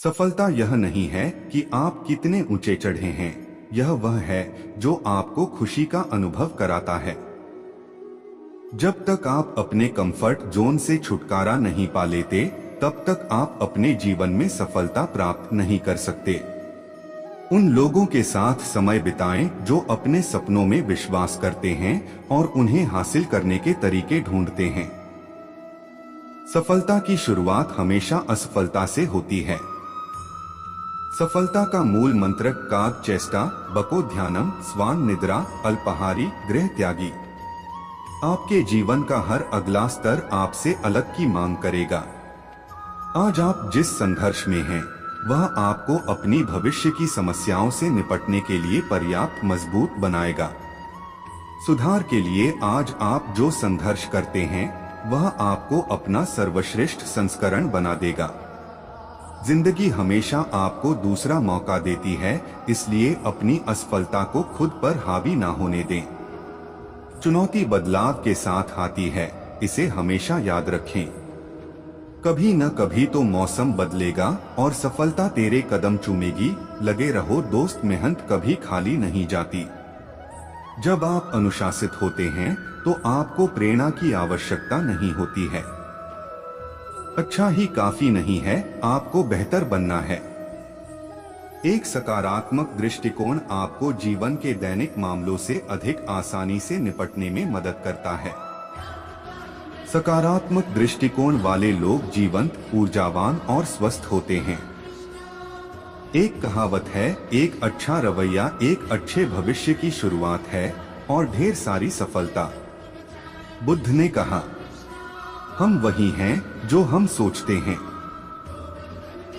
सफलता यह नहीं है कि आप कितने ऊंचे चढ़े हैं, यह वह है जो आपको खुशी का अनुभव कराता है। जब तक आप अपने कंफर्ट जोन से छुटकारा नहीं पा लेते, तब तक आप अपने जीवन में सफलता प्राप्त नहीं कर सकते। उन लोगों के साथ समय बिताएं जो अपने सपनों में विश्वास करते हैं और उन्हें हासिल करने के तरीके ढूंढते हैं। सफलता की शुरुआत हमेशा असफलता से होती है। सफलता का मूल मंत्र काग चेष्टा, बको ध्यानम, स्वान निद्रा, अल्पाहारी, गृह त्यागी। आपके जीवन का हर अगला स्तर आपसे अलग की मांग करेगा। आज आप जिस संघर्ष में हैं, वह आपको अपनी भविष्य की समस्याओं से निपटने के लिए पर्याप्त मजबूत बनाएगा। सुधार के लिए आज आप जो संघर्ष करते हैं, वह आपको अपना सर्वश्रेष्ठ संस्करण बना देगा। जिंदगी हमेशा आपको दूसरा मौका देती है, इसलिए अपनी असफलता को खुद पर हावी ना होने दें। चुनौती बदलाव के साथ आती है, इसे हमेशा याद रखें। कभी न कभी तो मौसम बदलेगा और सफलता तेरे कदम चूमेगी। लगे रहो दोस्त, मेहनत कभी खाली नहीं जाती। जब आप अनुशासित होते हैं तो आपको प्रेरणा की आवश्यकता नहीं होती है। अच्छा ही काफी नहीं है, आपको बेहतर बनना है। एक सकारात्मक दृष्टिकोण आपको जीवन के दैनिक मामलों से अधिक आसानी से निपटने में मदद करता है। सकारात्मक दृष्टिकोण वाले लोग जीवंत, ऊर्जावान और स्वस्थ होते हैं। एक कहावत है, एक अच्छा रवैया एक अच्छे भविष्य की शुरुआत है और ढेर सारी सफलता। बुद्ध ने कहा, हम वही हैं जो हम सोचते हैं।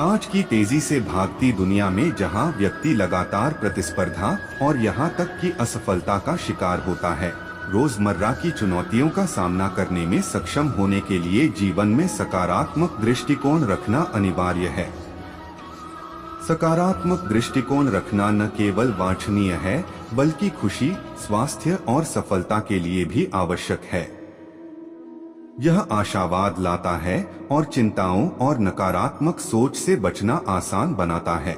आज की तेजी से भागती दुनिया में जहां व्यक्ति लगातार प्रतिस्पर्धा और यहां तक कि असफलता का शिकार होता है, रोजमर्रा की चुनौतियों का सामना करने में सक्षम होने के लिए जीवन में सकारात्मक दृष्टिकोण रखना अनिवार्य है। सकारात्मक दृष्टिकोण रखना न केवल वांछनीय है, बल्कि खुशी, स्वास्थ्य और सफलता के लिए भी आवश्यक है। यह आशावाद लाता है और चिंताओं और नकारात्मक सोच से बचना आसान बनाता है।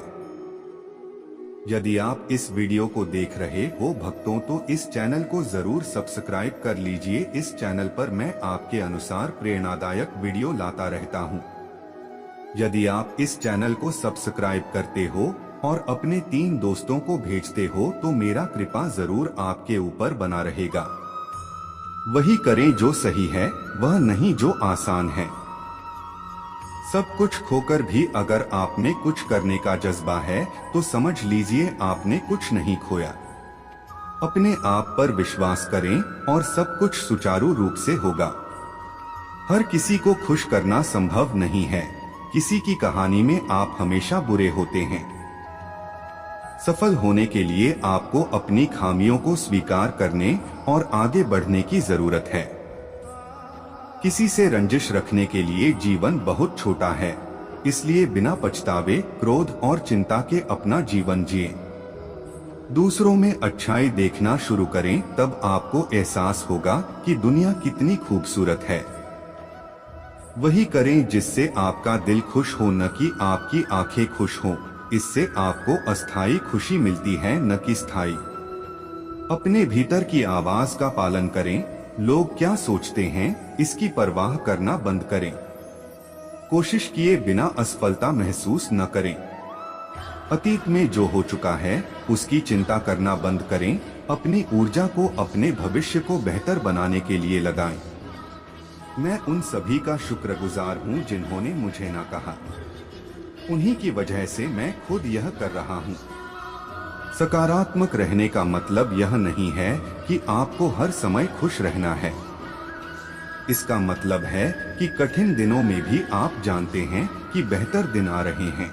यदि आप इस वीडियो को देख रहे हो भक्तों, तो इस चैनल को जरूर सब्सक्राइब कर लीजिए। इस चैनल पर मैं आपके अनुसार प्रेरणादायक वीडियो लाता रहता हूं। यदि आप इस चैनल को सब्सक्राइब करते हो और अपने 3 दोस्तों को भेजते हो, तो मेरा कृपा जरूर आपके ऊपर बना रहेगा। वही करें जो सही है, वह नहीं जो आसान है। सब कुछ खोकर भी अगर आप में कुछ करने का जज्बा है, तो समझ लीजिए आपने कुछ नहीं खोया। अपने आप पर विश्वास करें और सब कुछ सुचारू रूप से होगा। हर किसी को खुश करना संभव नहीं है। किसी की कहानी में आप हमेशा बुरे होते हैं। सफल होने के लिए आपको अपनी खामियों को स्वीकार करने और आगे बढ़ने की जरूरत है। किसी से रंजिश रखने के लिए जीवन बहुत छोटा है, इसलिए बिना पछतावे, क्रोध और चिंता के अपना जीवन जिए। दूसरों में अच्छाई देखना शुरू करें, तब आपको एहसास होगा कि दुनिया कितनी खूबसूरत है। वही करें जिससे आपका दिल खुश हो, न कि आपकी आंखें खुश हों। इससे आपको अस्थायी खुशी मिलती है, न कि स्थायी। अपने भीतर की आवाज का पालन करें। लोग क्या सोचते हैं, इसकी परवाह करना बंद करें। कोशिश किए बिना असफलता महसूस न करें। अतीत में जो हो चुका है, उसकी चिंता करना बंद करें। अपनी ऊर्जा को अपने भविष्य को बेहतर बनाने के लिए लगाएं। मैं उन सभी का शुक्रगुजार हूं जिन्होंने मुझे ना कहा। उन्हीं की वजह से मैं खुद यह कर रहा हूं। सकारात्मक रहने का मतलब यह नहीं है कि आपको हर समय खुश रहना है। इसका मतलब है कि कठिन दिनों में भी आप जानते हैं कि बेहतर दिन आ रहे हैं।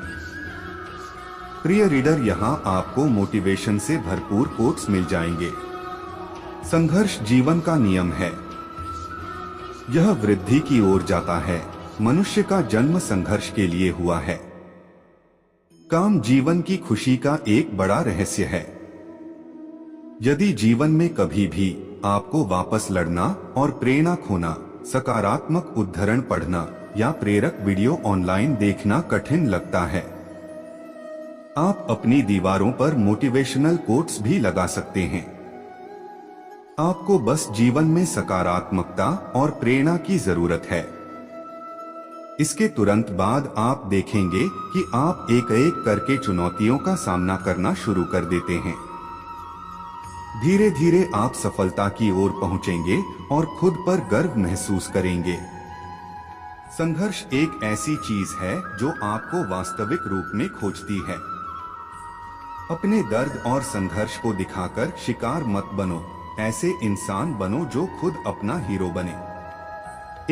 प्रिय रीडर, यहाँ आपको मोटिवेशन से भरपूर कोट्स मिल जाएंगे। संघर्ष जीवन का नियम है। यह वृद्धि की ओर जाता है। मनुष्य का जन्म संघर्ष के लिए हुआ है। काम जीवन की खुशी का एक बड़ा रहस्य है। यदि जीवन में कभी भी आपको वापस लड़ना और प्रेरणा खोना, सकारात्मक उद्धरण पढ़ना या प्रेरक वीडियो ऑनलाइन देखना कठिन लगता है, आप अपनी दीवारों पर मोटिवेशनल कोट्स भी लगा सकते हैं। आपको बस जीवन में सकारात्मकता और प्रेरणा की जरूरत है। इसके तुरंत बाद आप देखेंगे कि आप एक एक करके चुनौतियों का सामना करना शुरू कर देते हैं। धीरे धीरे आप सफलता की ओर पहुंचेंगे और खुद पर गर्व महसूस करेंगे। संघर्ष एक ऐसी चीज है जो आपको वास्तविक रूप में खोजती है। अपने दर्द और संघर्ष को दिखाकर शिकार मत बनो, ऐसे इंसान बनो जो खुद अपना हीरो बने।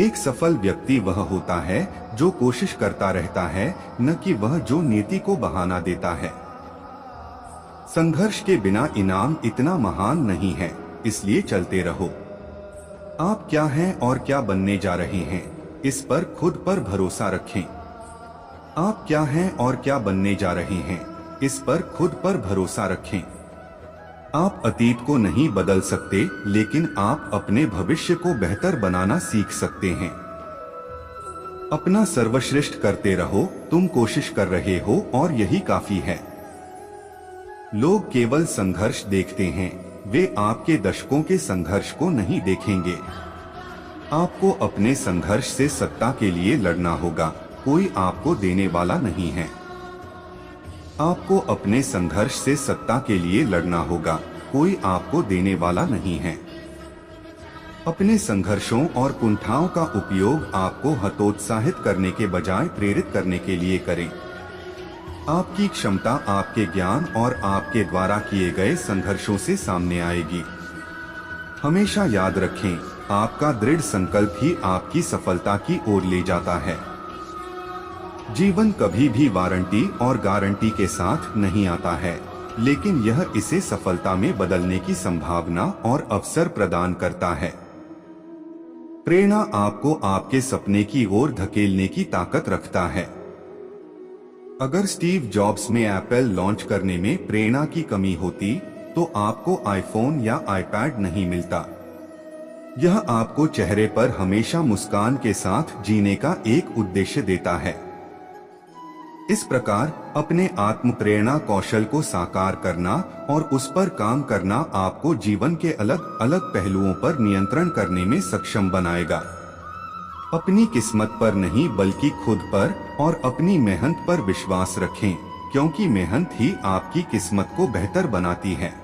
एक सफल व्यक्ति वह होता है जो कोशिश करता रहता है, न कि वह जो नीति को बहाना देता है। संघर्ष के बिना इनाम इतना महान नहीं है, इसलिए चलते रहो। आप क्या हैं और क्या बनने जा रहे हैं, इस पर खुद पर भरोसा रखें। आप क्या हैं और क्या बनने जा रहे हैं, इस पर खुद पर भरोसा रखें। आप अतीत को नहीं बदल सकते, लेकिन आप अपने भविष्य को बेहतर बनाना सीख सकते हैं। अपना सर्वश्रेष्ठ करते रहो, तुम कोशिश कर रहे हो और यही काफी है। लोग केवल संघर्ष देखते हैं, वे आपके दशकों के संघर्ष को नहीं देखेंगे। आपको अपने संघर्ष से सत्ता के लिए लड़ना होगा, कोई आपको देने वाला नहीं है। आपको अपने संघर्ष से सत्ता के लिए लड़ना होगा, कोई आपको देने वाला नहीं है। अपने संघर्षों और कुंठाओं का उपयोग आपको हतोत्साहित करने के बजाय प्रेरित करने के लिए करें। आपकी क्षमता आपके ज्ञान और आपके द्वारा किए गए संघर्षों से सामने आएगी। हमेशा याद रखें, आपका दृढ़ संकल्प ही आपकी सफलता की ओर ले जाता है। जीवन कभी भी वारंटी और गारंटी के साथ नहीं आता है, लेकिन यह इसे सफलता में बदलने की संभावना और अवसर प्रदान करता है। प्रेरणा आपको आपके सपने की ओर धकेलने की ताकत रखता है। अगर स्टीव जॉब्स में एप्पल लॉन्च करने में प्रेरणा की कमी होती, तो आपको आईफोन या आईपैड नहीं मिलता। यह आपको चेहरे पर हमेशा मुस्कान के साथ जीने का एक उद्देश्य देता है। इस प्रकार अपने आत्म प्रेरणा कौशल को साकार करना और उस पर काम करना आपको जीवन के अलग अलग पहलुओं पर नियंत्रण करने में सक्षम बनाएगा। अपनी किस्मत पर नहीं, बल्कि खुद पर और अपनी मेहनत पर विश्वास रखें, क्योंकि मेहनत ही आपकी किस्मत को बेहतर बनाती है।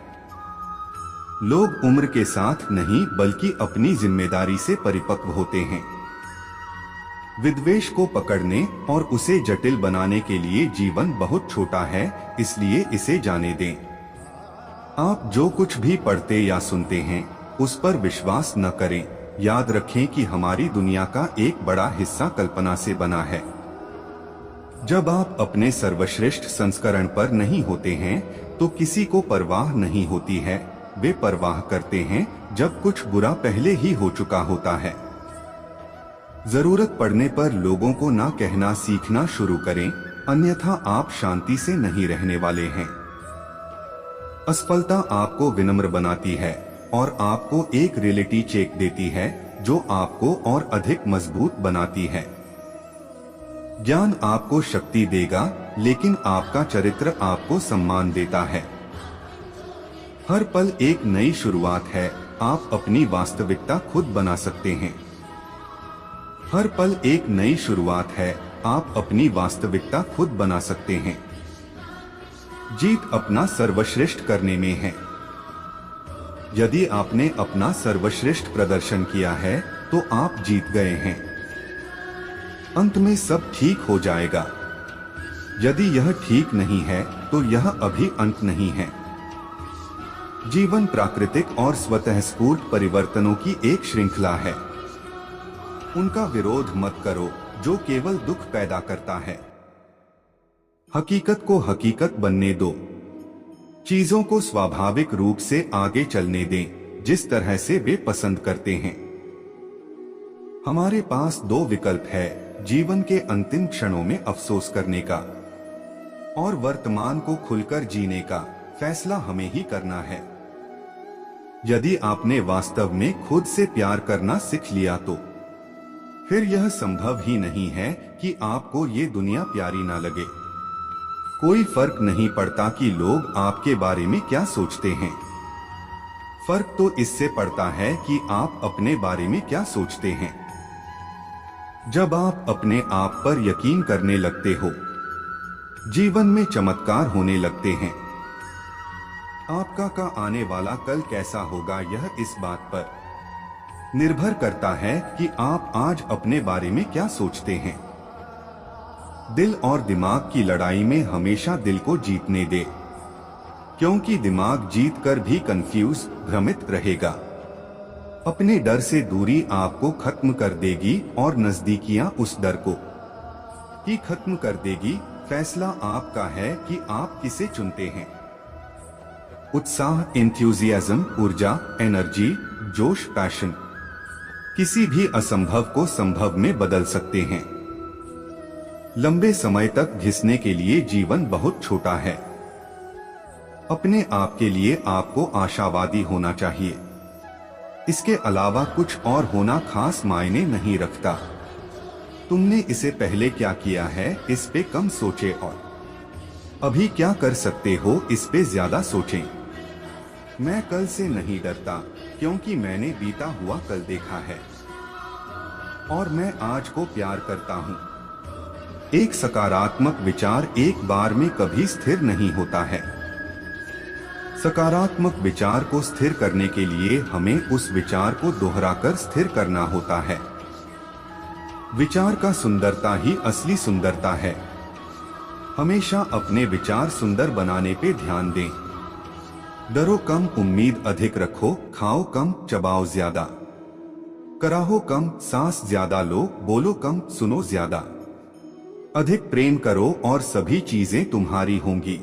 लोग उम्र के साथ नहीं, बल्कि अपनी जिम्मेदारी से परिपक्व होते हैं। विद्वेष को पकड़ने और उसे जटिल बनाने के लिए जीवन बहुत छोटा है, इसलिए इसे जाने दें। आप जो कुछ भी पढ़ते या सुनते हैं, उस पर विश्वास न करें। याद रखें कि हमारी दुनिया का एक बड़ा हिस्सा कल्पना से बना है। जब आप अपने सर्वश्रेष्ठ संस्करण पर नहीं होते हैं, तो किसी को परवाह नहीं होती है। वे परवाह करते हैं जब कुछ बुरा पहले ही हो चुका होता है। जरूरत पड़ने पर लोगों को ना कहना सीखना शुरू करें, अन्यथा आप शांति से नहीं रहने वाले हैं। असफलता आपको विनम्र बनाती है और आपको एक रियलिटी चेक देती है जो आपको और अधिक मजबूत बनाती है। ज्ञान आपको शक्ति देगा, लेकिन आपका चरित्र आपको सम्मान देता है। हर पल एक नई शुरुआत है, आप अपनी वास्तविकता खुद बना सकते हैं। हर पल एक नई शुरुआत है, आप अपनी वास्तविकता खुद बना सकते हैं। जीत अपना सर्वश्रेष्ठ करने में है। यदि आपने अपना सर्वश्रेष्ठ प्रदर्शन किया है, तो आप जीत गए हैं। अंत में सब ठीक हो जाएगा। यदि यह ठीक नहीं है, तो यह अभी अंत नहीं है। जीवन प्राकृतिक और स्वतःस्फूर्त परिवर्तनों की एक श्रृंखला है। उनका विरोध मत करो, जो केवल दुख पैदा करता है। हकीकत को हकीकत बनने दो। चीजों को स्वाभाविक रूप से आगे चलने दें, जिस तरह से वे पसंद करते हैं। हमारे पास दो विकल्प है, जीवन के अंतिम क्षणों में अफसोस करने का और वर्तमान को खुलकर जीने का। फैसला हमें ही करना है। यदि आपने वास्तव में खुद से प्यार करना सीख लिया, तो फिर यह संभव ही नहीं है कि आपको ये दुनिया प्यारी ना लगे। कोई फर्क नहीं पड़ता कि लोग आपके बारे में क्या सोचते हैं। फर्क तो इससे पड़ता है कि आप अपने बारे में क्या सोचते हैं। जब आप अपने आप पर यकीन करने लगते हो, जीवन में चमत्कार होने लगते हैं। आपका का आने वाला कल कैसा होगा, यह इस बात पर निर्भर करता है कि आप आज अपने बारे में क्या सोचते हैं। दिल और दिमाग की लड़ाई में हमेशा दिल को जीतने दे, क्योंकि दिमाग जीतकर भी कंफ्यूज, भ्रमित रहेगा। अपने डर से दूरी आपको खत्म कर देगी और नजदीकियां उस डर को ही खत्म कर देगी। फैसला आपका है कि आप किसे चुनते हैं। उत्साह, एंथुसियाज्म, ऊर्जा, एनर्जी, जोश, पैशन किसी भी असंभव को संभव में बदल सकते हैं। लंबे समय तक घिसने के लिए जीवन बहुत छोटा है। अपने आप के लिए आपको आशावादी होना चाहिए। इसके अलावा कुछ और होना खास मायने नहीं रखता। तुमने इसे पहले क्या किया है, इस पे कम सोचे और अभी क्या कर सकते हो, इस पे ज्यादा सोचें। मैं कल से नहीं डरता, क्योंकि मैंने बीता हुआ कल देखा है और मैं आज को प्यार करता हूँ। एक सकारात्मक विचार एक बार में कभी स्थिर नहीं होता है। सकारात्मक विचार को स्थिर करने के लिए हमें उस विचार को दोहराकर स्थिर करना होता है। विचार का सुंदरता ही असली सुंदरता है। हमेशा अपने विचार सुंदर बनाने पे ध्यान दें। डरो कम, उम्मीद अधिक रखो, खाओ कम, चबाओ ज्यादा, कराहो कम, सांस ज्यादा लो, बोलो कम, सुनो ज्यादा। अधिक प्रेम करो और सभी चीजें तुम्हारी होंगी।